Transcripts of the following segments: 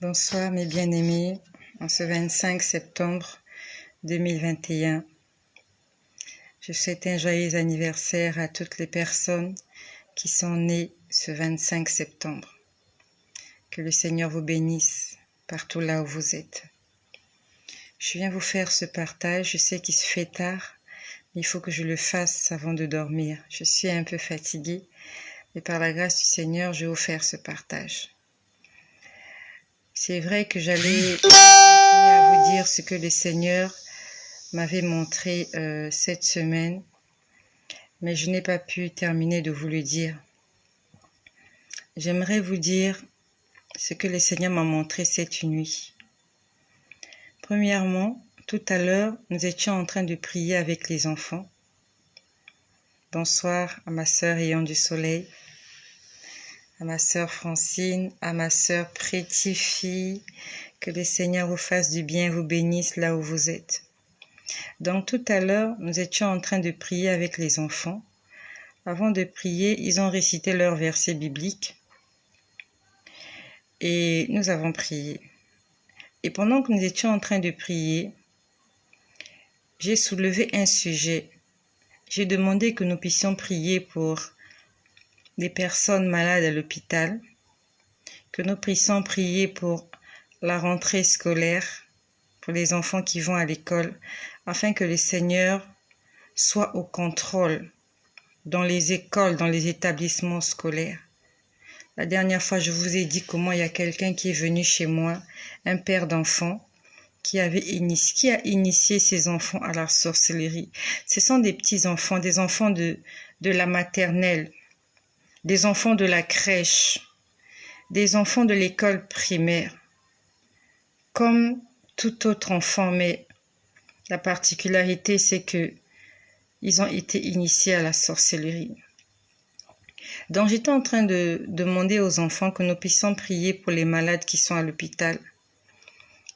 Bonsoir mes bien-aimés, en ce 25 septembre 2021. Je souhaite un joyeux anniversaire à toutes les personnes qui sont nées ce 25 septembre. Que le Seigneur vous bénisse partout là où vous êtes. Je viens vous faire ce partage, je sais qu'il se fait tard, mais il faut que je le fasse avant de dormir. Je suis un peu fatiguée, mais par la grâce du Seigneur, je vais vous faire ce partage. C'est vrai que j'allais continuer à vous dire ce que le Seigneur m'avait montré cette semaine, mais je n'ai pas pu terminer de vous le dire. J'aimerais vous dire ce que le Seigneur m'a montré cette nuit. Premièrement, tout à l'heure, nous étions en train de prier avec les enfants. Bonsoir à ma sœur Ayant du Soleil, à ma sœur Francine, à ma sœur Prétifille. Que le Seigneur vous fasse du bien, vous bénisse là où vous êtes. Donc tout à l'heure, nous étions en train de prier avec les enfants. Avant de prier, ils ont récité leur verset biblique et nous avons prié. Et pendant que nous étions en train de prier, j'ai soulevé un sujet. J'ai demandé que nous puissions prier pour les personnes malades à l'hôpital, que nous puissions prier pour la rentrée scolaire, pour les enfants qui vont à l'école, afin que le Seigneur soit au contrôle dans les écoles, dans les établissements scolaires. La dernière fois, je vous ai dit comment il y a quelqu'un qui est venu chez moi, un père d'enfants, qui a initié ses enfants à la sorcellerie. Ce sont des petits-enfants, des enfants de la maternelle, des enfants de la crèche, des enfants de l'école primaire, comme tout autre enfant, mais la particularité, c'est que ils ont été initiés à la sorcellerie. Donc j'étais en train de demander aux enfants que nous puissions prier pour les malades qui sont à l'hôpital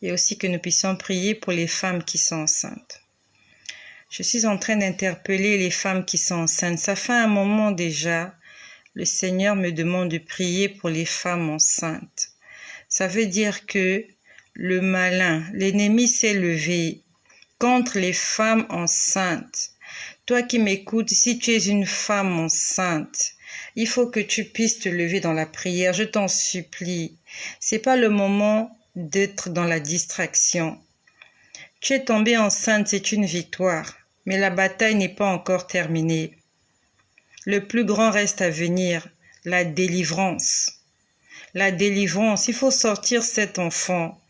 et aussi que nous puissions prier pour les femmes qui sont enceintes. Je suis en train d'interpeller les femmes qui sont enceintes. Ça fait un moment déjà, le Seigneur me demande de prier pour les femmes enceintes. Ça veut dire que le malin, l'ennemi s'est levé contre les femmes enceintes. Toi qui m'écoutes, si tu es une femme enceinte, il faut que tu puisses te lever dans la prière. Je t'en supplie. C'est pas le moment d'être dans la distraction. Tu es tombée enceinte, c'est une victoire. Mais la bataille n'est pas encore terminée. Le plus grand reste à venir, la délivrance. La délivrance, il faut sortir cet enfant.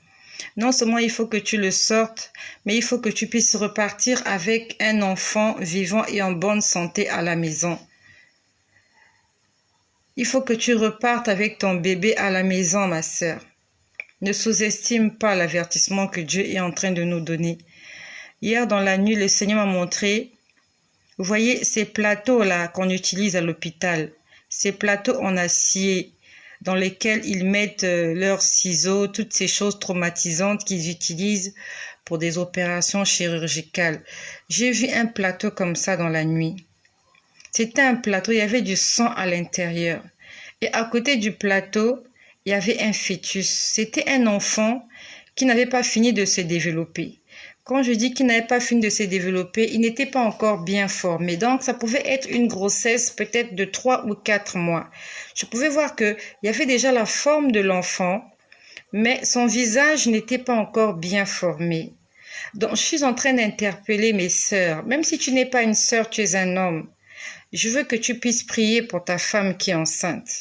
Non seulement il faut que tu le sortes, mais il faut que tu puisses repartir avec un enfant vivant et en bonne santé à la maison. Il faut que tu repartes avec ton bébé à la maison, ma sœur. Ne sous-estime pas l'avertissement que Dieu est en train de nous donner. Hier, dans la nuit, le Seigneur m'a montré, vous voyez ces plateaux-là qu'on utilise à l'hôpital, ces plateaux en acier dans lesquels ils mettent leurs ciseaux, toutes ces choses traumatisantes qu'ils utilisent pour des opérations chirurgicales. J'ai vu un plateau comme ça dans la nuit. C'était un plateau, il y avait du sang à l'intérieur. Et à côté du plateau, il y avait un fœtus. C'était un enfant qui n'avait pas fini de se développer. Quand je dis qu'il n'avait pas fini de se développer, il n'était pas encore bien formé. Donc, ça pouvait être une grossesse peut-être de 3 ou 4 mois. Je pouvais voir qu'il y avait déjà la forme de l'enfant, mais son visage n'était pas encore bien formé. Donc, je suis en train d'interpeller mes sœurs. Même si tu n'es pas une sœur, tu es un homme. Je veux que tu puisses prier pour ta femme qui est enceinte.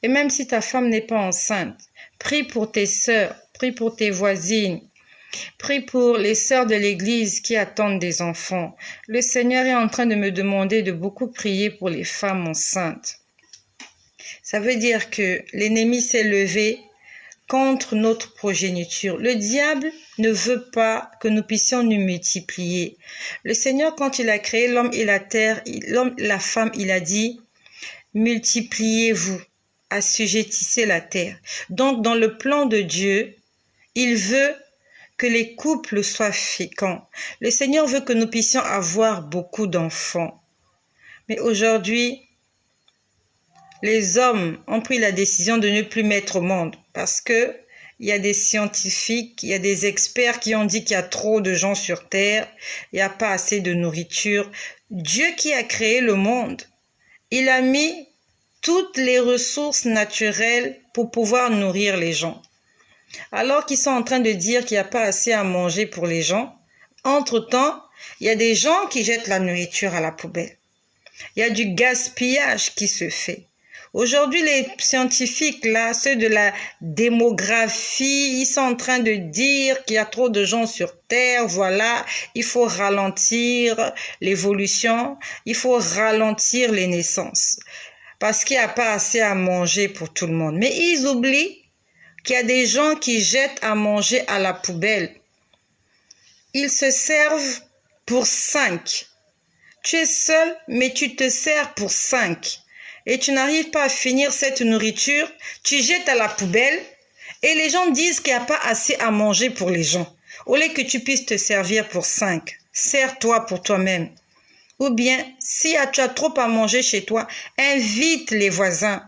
Et même si ta femme n'est pas enceinte, prie pour tes sœurs, prie pour tes voisines, prie pour les sœurs de l'église qui attendent des enfants. Le Seigneur est en train de me demander de beaucoup prier pour les femmes enceintes. Ça veut dire que l'ennemi s'est levé contre notre progéniture. Le diable ne veut pas que nous puissions nous multiplier. Le Seigneur, quand il a créé l'homme et la terre, l'homme et la femme, il a dit « Multipliez-vous, assujettissez la terre ». Donc, dans le plan de Dieu, il veut que les couples soient féconds. Le Seigneur veut que nous puissions avoir beaucoup d'enfants. Mais aujourd'hui, les hommes ont pris la décision de ne plus mettre au monde parce que il y a des scientifiques, il y a des experts qui ont dit qu'il y a trop de gens sur Terre, il n'y a pas assez de nourriture. Dieu qui a créé le monde, il a mis toutes les ressources naturelles pour pouvoir nourrir les gens. Alors qu'ils sont en train de dire qu'il n'y a pas assez à manger pour les gens, entre-temps, il y a des gens qui jettent la nourriture à la poubelle. Il y a du gaspillage qui se fait. Aujourd'hui, les scientifiques, là, ceux de la démographie, ils sont en train de dire qu'il y a trop de gens sur Terre, voilà, il faut ralentir l'évolution, il faut ralentir les naissances, parce qu'il n'y a pas assez à manger pour tout le monde. Mais ils oublient qu'il y a des gens qui jettent à manger à la poubelle. Ils se servent pour 5. Tu es seul, mais tu te sers pour 5. Et tu n'arrives pas à finir cette nourriture, tu jettes à la poubelle et les gens disent qu'il n'y a pas assez à manger pour les gens. Au lieu que tu puisses te servir pour 5, sers-toi pour toi-même. Ou bien, si tu as trop à manger chez toi, invite les voisins.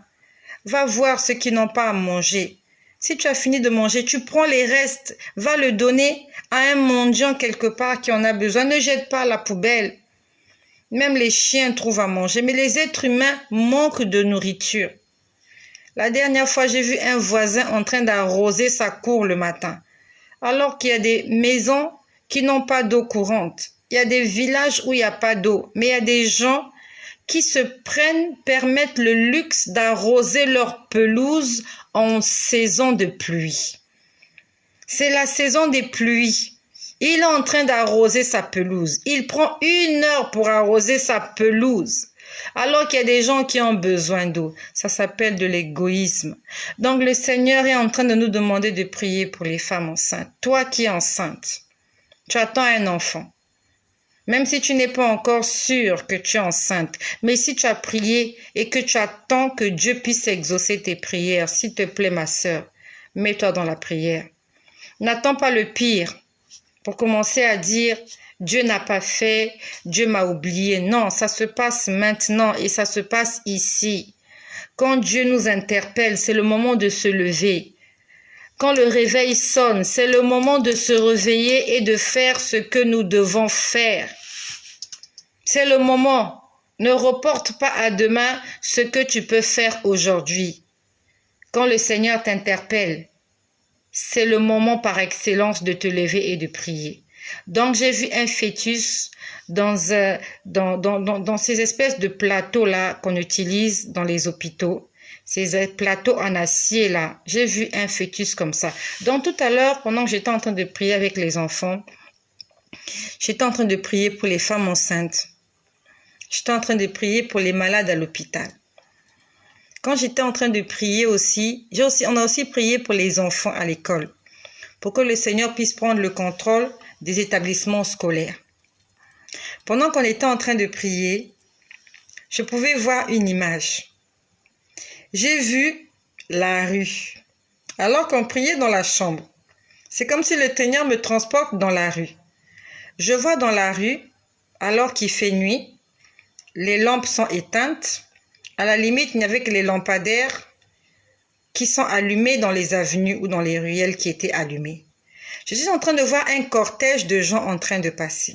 Va voir ceux qui n'ont pas à manger. Si tu as fini de manger, tu prends les restes, va le donner à un mendiant quelque part qui en a besoin. Ne jette pas à la poubelle. Même les chiens trouvent à manger, mais les êtres humains manquent de nourriture. La dernière fois, j'ai vu un voisin en train d'arroser sa cour le matin, alors qu'il y a des maisons qui n'ont pas d'eau courante. Il y a des villages où il n'y a pas d'eau, mais il y a des gens qui permettent le luxe d'arroser leur pelouse en saison de pluie. C'est la saison des pluies. Il est en train d'arroser sa pelouse. Il prend 1 heure pour arroser sa pelouse. Alors qu'il y a des gens qui ont besoin d'eau. Ça s'appelle de l'égoïsme. Donc le Seigneur est en train de nous demander de prier pour les femmes enceintes. Toi qui es enceinte, tu attends un enfant. Même si tu n'es pas encore sûr que tu es enceinte, mais si tu as prié et que tu attends que Dieu puisse exaucer tes prières, s'il te plaît ma sœur, mets-toi dans la prière. N'attends pas le pire pour commencer à dire « Dieu n'a pas fait, Dieu m'a oublié ». Non, ça se passe maintenant et ça se passe ici. Quand Dieu nous interpelle, c'est le moment de se lever. Quand le réveil sonne, c'est le moment de se réveiller et de faire ce que nous devons faire. C'est le moment. Ne reporte pas à demain ce que tu peux faire aujourd'hui. Quand le Seigneur t'interpelle, c'est le moment par excellence de te lever et de prier. Donc j'ai vu un fœtus dans ces espèces de plateaux-là qu'on utilise dans les hôpitaux. Ces plateaux en acier là, j'ai vu un fœtus comme ça. Donc tout à l'heure, pendant que j'étais en train de prier avec les enfants, j'étais en train de prier pour les femmes enceintes. J'étais en train de prier pour les malades à l'hôpital. Quand j'étais en train de prier aussi, on a aussi prié pour les enfants à l'école, pour que le Seigneur puisse prendre le contrôle des établissements scolaires. Pendant qu'on était en train de prier, je pouvais voir une image. J'ai vu la rue, alors qu'on priait dans la chambre. C'est comme si le Seigneur me transporte dans la rue. Je vois dans la rue, alors qu'il fait nuit, les lampes sont éteintes. À la limite, il n'y avait que les lampadaires qui sont allumés dans les avenues ou dans les ruelles qui étaient allumés. Je suis en train de voir un cortège de gens en train de passer.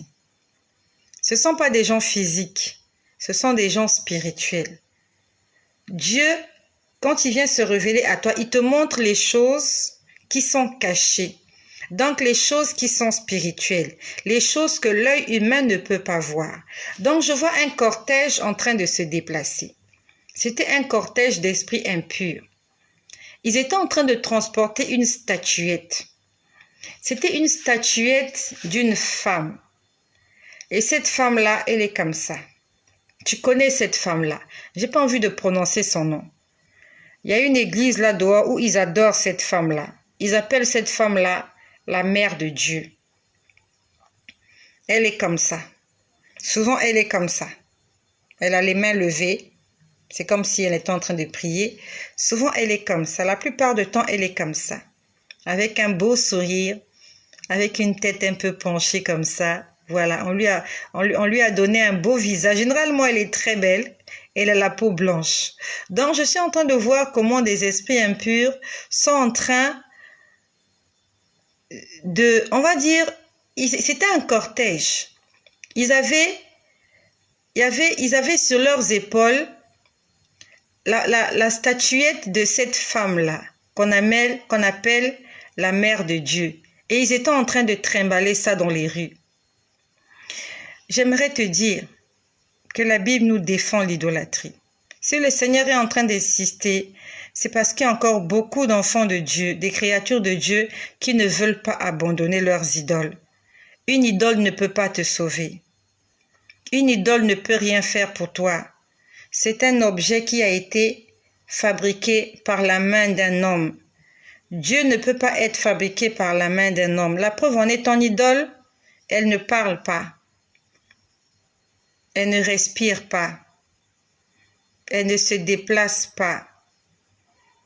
Ce ne sont pas des gens physiques, ce sont des gens spirituels. Dieu, quand il vient se révéler à toi, il te montre les choses qui sont cachées. Donc les choses qui sont spirituelles, les choses que l'œil humain ne peut pas voir. Donc je vois un cortège en train de se déplacer. C'était un cortège d'esprits impurs. Ils étaient en train de transporter une statuette. C'était une statuette d'une femme. Et cette femme-là, elle est comme ça. Tu connais cette femme-là. J'ai pas envie de prononcer son nom. Il y a une église là dehors où ils adorent cette femme-là. Ils appellent cette femme-là la mère de Dieu. Elle est comme ça. Souvent, elle est comme ça. Elle a les mains levées. C'est comme si elle était en train de prier. Souvent, elle est comme ça. La plupart du temps, elle est comme ça. Avec un beau sourire, avec une tête un peu penchée comme ça. Voilà, on lui a donné un beau visage. Généralement, elle est très belle. Elle a la peau blanche. Donc, je suis en train de voir comment des esprits impurs sont en train on va dire, c'était un cortège. Ils avaient sur leurs épaules la statuette de cette femme-là, qu'on appelle la mère de Dieu. Et ils étaient en train de trimballer ça dans les rues. J'aimerais te dire que la Bible nous défend l'idolâtrie. Si le Seigneur est en train d'insister, c'est parce qu'il y a encore beaucoup d'enfants de Dieu, des créatures de Dieu qui ne veulent pas abandonner leurs idoles. Une idole ne peut pas te sauver. Une idole ne peut rien faire pour toi. C'est un objet qui a été fabriqué par la main d'un homme. Dieu ne peut pas être fabriqué par la main d'un homme. La preuve en est ton idole, elle ne parle pas. Elle ne respire pas. Elle ne se déplace pas.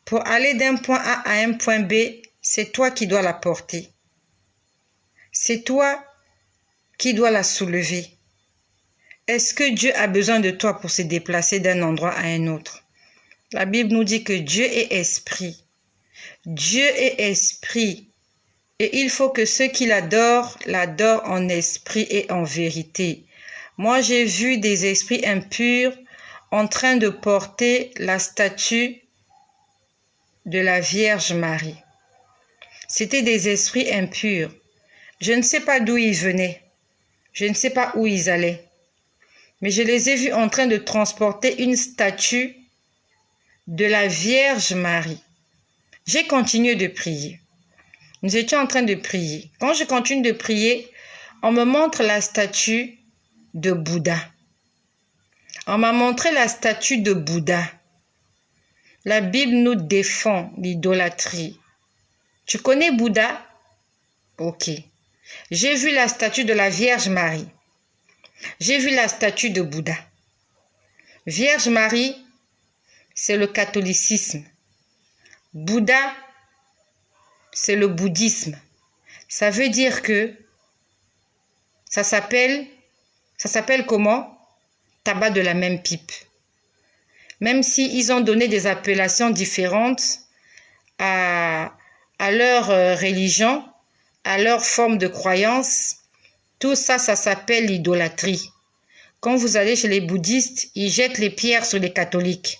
Pour aller d'un point A à un point B, c'est toi qui dois la porter. C'est toi qui dois la soulever. Est-ce que Dieu a besoin de toi pour se déplacer d'un endroit à un autre? La Bible nous dit que Dieu est esprit. Dieu est esprit. Et il faut que ceux qui l'adorent en esprit et en vérité. Moi, j'ai vu des esprits impurs en train de porter la statue de la Vierge Marie. C'était des esprits impurs. Je ne sais pas d'où ils venaient. Je ne sais pas où ils allaient. Mais je les ai vus en train de transporter une statue de la Vierge Marie. J'ai continué de prier. Nous étions en train de prier. Quand je continue de prier, on me montre la statue de Bouddha. On m'a montré la statue de Bouddha. La Bible nous défend l'idolâtrie. Tu connais Bouddha? Ok. J'ai vu la statue de la Vierge Marie. J'ai vu la statue de Bouddha. Vierge Marie, c'est le catholicisme. Bouddha, c'est le bouddhisme. Ça veut dire que ça s'appelle comment? Tabac de la même pipe. Même s'ils ont donné des appellations différentes à leur religion, à leur forme de croyance, tout ça, ça s'appelle l'idolâtrie. Quand vous allez chez les bouddhistes, ils jettent les pierres sur les catholiques.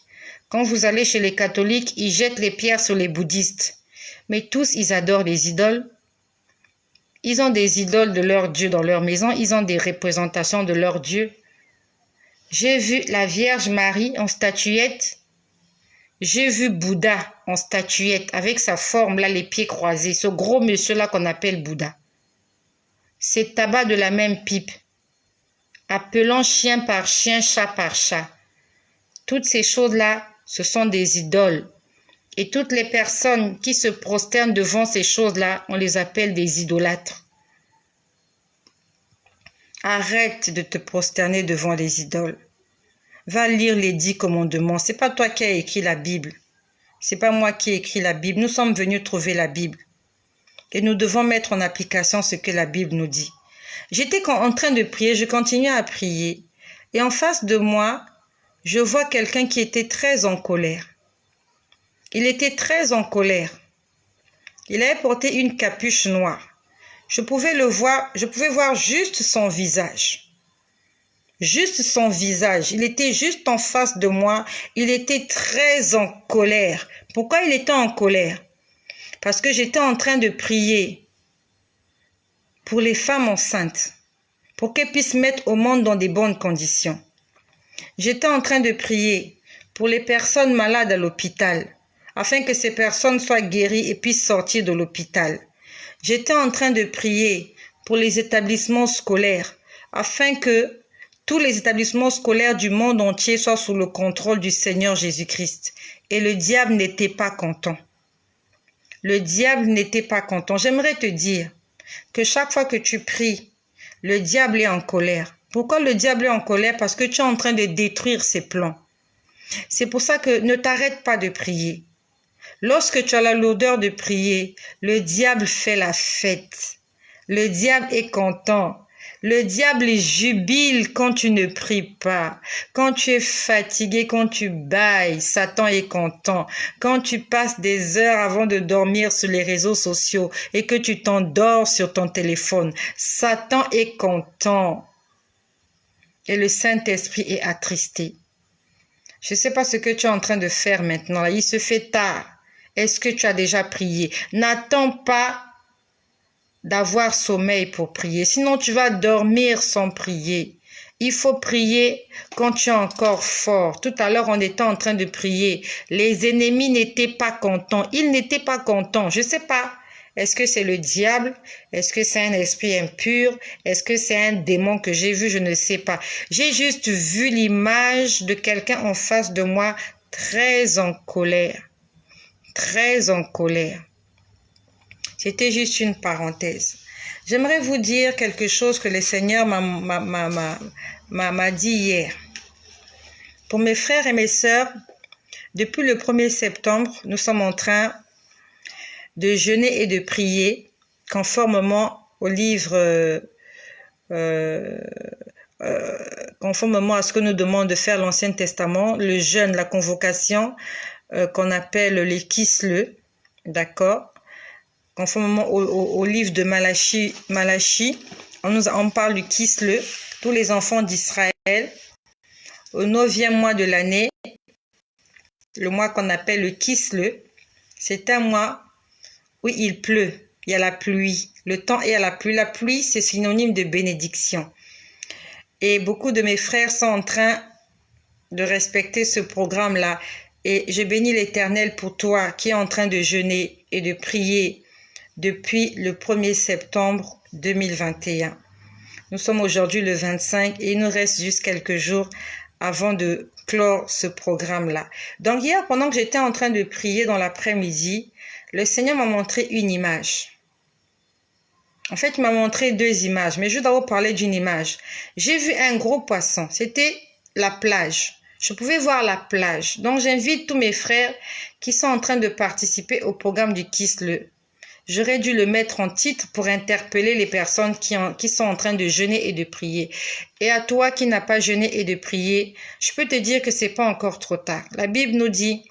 Quand vous allez chez les catholiques, ils jettent les pierres sur les bouddhistes. Mais tous, ils adorent les idoles. Ils ont des idoles de leur Dieu dans leur maison. Ils ont des représentations de leur Dieu. J'ai vu la Vierge Marie en statuette. J'ai vu Bouddha en statuette avec sa forme là, les pieds croisés. Ce gros monsieur là qu'on appelle Bouddha. C'est tabac de la même pipe. Appelant chien par chien, chat par chat. Toutes ces choses-là, ce sont des idoles. Et toutes les personnes qui se prosternent devant ces choses-là, on les appelle des idolâtres. Arrête de te prosterner devant les idoles. Va lire les 10 commandements. C'est pas toi qui as écrit la Bible. C'est pas moi qui ai écrit la Bible. Nous sommes venus trouver la Bible. Et nous devons mettre en application ce que la Bible nous dit. J'étais en train de prier, je continuais à prier. Et en face de moi, je vois quelqu'un qui était très en colère. Il était très en colère. Il avait porté une capuche noire. Je pouvais voir juste son visage. Juste son visage. Il était juste en face de moi. Il était très en colère. Pourquoi il était en colère? Parce que j'étais en train de prier pour les femmes enceintes, pour qu'elles puissent mettre au monde dans des bonnes conditions. J'étais en train de prier pour les personnes malades à l'hôpital, afin que ces personnes soient guéries et puissent sortir de l'hôpital. J'étais en train de prier pour les établissements scolaires, afin que tous les établissements scolaires du monde entier soient sous le contrôle du Seigneur Jésus-Christ. Et le diable n'était pas content. Le diable n'était pas content. J'aimerais te dire que chaque fois que tu pries, le diable est en colère. Pourquoi le diable est en colère? Parce que tu es en train de détruire ses plans. C'est pour ça que ne t'arrête pas de prier. Lorsque tu as la lourdeur de prier, le diable fait la fête. Le diable est content. Le diable jubile quand tu ne pries pas. Quand tu es fatigué, quand tu bailles, Satan est content. Quand tu passes des heures avant de dormir sur les réseaux sociaux et que tu t'endors sur ton téléphone, Satan est content. Et le Saint-Esprit est attristé. Je ne sais pas ce que tu es en train de faire maintenant. Il se fait tard. Est-ce que tu as déjà prié? N'attends pas d'avoir sommeil pour prier. Sinon, tu vas dormir sans prier. Il faut prier quand tu es encore fort. Tout à l'heure, on était en train de prier. Les ennemis n'étaient pas contents. Ils n'étaient pas contents. Je ne sais pas. Est-ce que c'est le diable? Est-ce que c'est un esprit impur? Est-ce que c'est un démon que j'ai vu? Je ne sais pas. J'ai juste vu l'image de quelqu'un en face de moi très en colère. Très en colère. C'était juste une parenthèse. J'aimerais vous dire quelque chose que le Seigneur m'a dit hier. Pour mes frères et mes sœurs, depuis le 1er septembre, nous sommes en train de jeûner et de prier conformément au livre, conformément à ce que nous demande de faire l'Ancien Testament, le jeûne, la convocation qu'on appelle les Kisle, d'accord? Conformément au livre de Malachie, on parle du Kisle, tous les enfants d'Israël, au 9e mois de l'année, le mois qu'on appelle le Kisle, c'est un mois où il pleut, il y a la pluie, le temps est à la pluie. La pluie, c'est synonyme de bénédiction. Et beaucoup de mes frères sont en train de respecter ce programme-là. Et je bénis l'Éternel pour toi qui est en train de jeûner et de prier depuis le 1er septembre 2021. Nous sommes aujourd'hui le 25 et il nous reste juste quelques jours avant de clore ce programme-là. Donc hier, pendant que j'étais en train de prier dans l'après-midi, le Seigneur m'a montré une image. En fait, il m'a montré 2 images, mais je vais d'abord parler d'une image. J'ai vu un gros poisson, c'était la plage. Je pouvais voir la plage. Donc j'invite tous mes frères qui sont en train de participer au programme du Kisle. J'aurais dû le mettre en titre pour interpeller les personnes qui sont en train de jeûner et de prier. Et à toi qui n'as pas jeûné et de prier, je peux te dire que c'est pas encore trop tard. La Bible nous dit,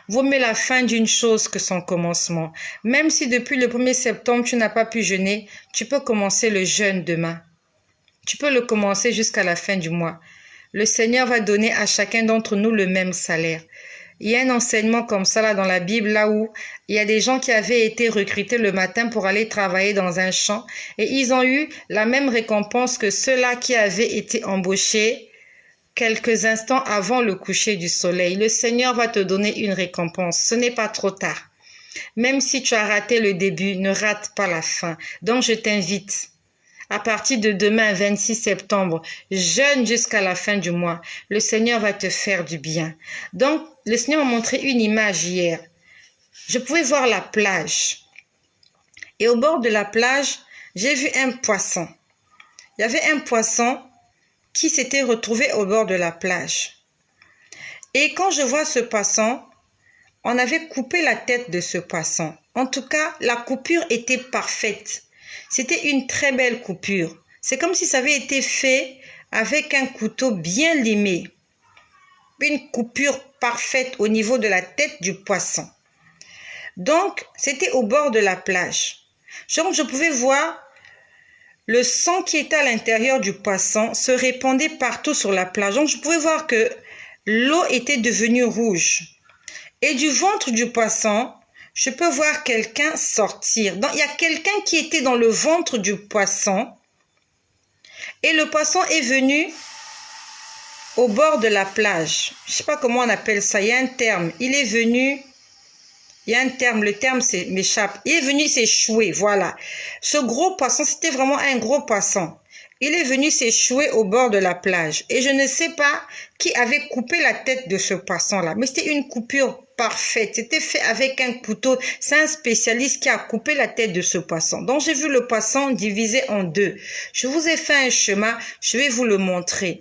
vaut mieux la fin d'une chose que son commencement. Même si depuis le 1er septembre, tu n'as pas pu jeûner, tu peux commencer le jeûne demain. Tu peux le commencer jusqu'à la fin du mois. Le Seigneur va donner à chacun d'entre nous le même salaire. Il y a un enseignement comme ça là dans la Bible, là où il y a des gens qui avaient été recrutés le matin pour aller travailler dans un champ et ils ont eu la même récompense que ceux-là qui avaient été embauchés quelques instants avant le coucher du soleil. Le Seigneur va te donner une récompense. Ce n'est pas trop tard. Même si tu as raté le début, ne rate pas la fin. Donc je t'invite. À partir de demain, 26 septembre, jeûne jusqu'à la fin du mois. Le Seigneur va te faire du bien. Donc, le Seigneur m'a montré une image hier. Je pouvais voir la plage. Et au bord de la plage, j'ai vu un poisson. Il y avait un poisson qui s'était retrouvé au bord de la plage. Et quand je vois ce poisson, on avait coupé la tête de ce poisson. En tout cas, la coupure était parfaite. C'était une très belle coupure. C'est comme si ça avait été fait avec un couteau bien limé. Une coupure parfaite au niveau de la tête du poisson. Donc, c'était au bord de la plage. Donc, je pouvais voir le sang qui était à l'intérieur du poisson se répandait partout sur la plage. Donc, je pouvais voir que l'eau était devenue rouge. Et du ventre du poisson, je peux voir quelqu'un sortir. Donc, il y a quelqu'un qui était dans le ventre du poisson. Et le poisson est venu au bord de la plage. Je ne sais pas comment on appelle ça. Il y a un terme. Il est venu... Il y a un terme, le terme m'échappe. Il est venu s'échouer, voilà. Ce gros poisson, c'était vraiment un gros poisson. Il est venu s'échouer au bord de la plage. Et je ne sais pas qui avait coupé la tête de ce poisson-là. Mais c'était une coupure parfaite. C'était fait avec un couteau. C'est un spécialiste qui a coupé la tête de ce poisson. Donc j'ai vu le poisson divisé en 2. Je vous ai fait un schéma. Je vais vous le montrer.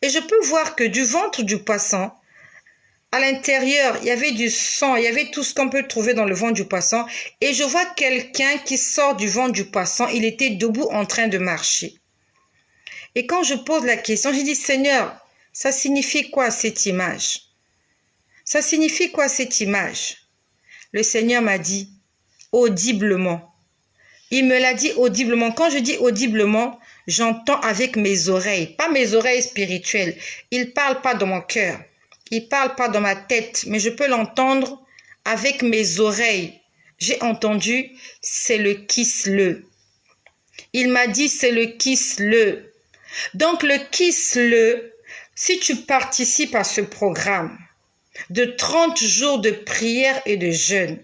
Et je peux voir que du ventre du poisson, à l'intérieur, il y avait du sang, il y avait tout ce qu'on peut trouver dans le ventre du poisson. Et je vois quelqu'un qui sort du ventre du poisson. Il était debout en train de marcher. Et quand je pose la question, j'ai dit, Seigneur, ça signifie quoi cette image? Ça signifie quoi cette image? Le Seigneur m'a dit audiblement. Il me l'a dit audiblement. Quand je dis audiblement, j'entends avec mes oreilles, pas mes oreilles spirituelles. Il parle pas dans mon cœur. Il parle pas dans ma tête, mais je peux l'entendre avec mes oreilles. J'ai entendu, c'est le Kislev. Il m'a dit, c'est le Kislev. Donc le Kislev, si tu participes à ce programme de 30 jours de prière et de jeûne,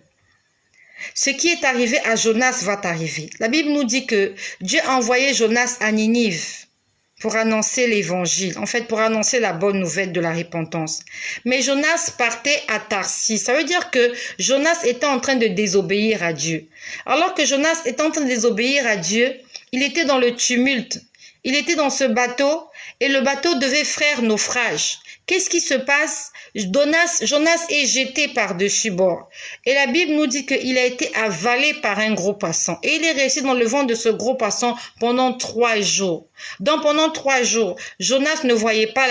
ce qui est arrivé à Jonas va t'arriver. La Bible nous dit que Dieu a envoyé Jonas à Ninive pour annoncer l'évangile, en fait pour annoncer la bonne nouvelle de la repentance. Mais Jonas partait à Tarsis. Ça veut dire que Jonas était en train de désobéir à Dieu. Alors que Jonas était en train de désobéir à Dieu, il était dans le tumulte. Il était dans ce bateau et le bateau devait faire naufrage. Qu'est-ce qui se passe? Jonas est jeté par-dessus bord. Et la Bible nous dit qu'il a été avalé par un gros poisson. Et il est resté dans le ventre de ce gros poisson pendant 3 jours. Donc pendant 3 jours, Jonas ne voyait pas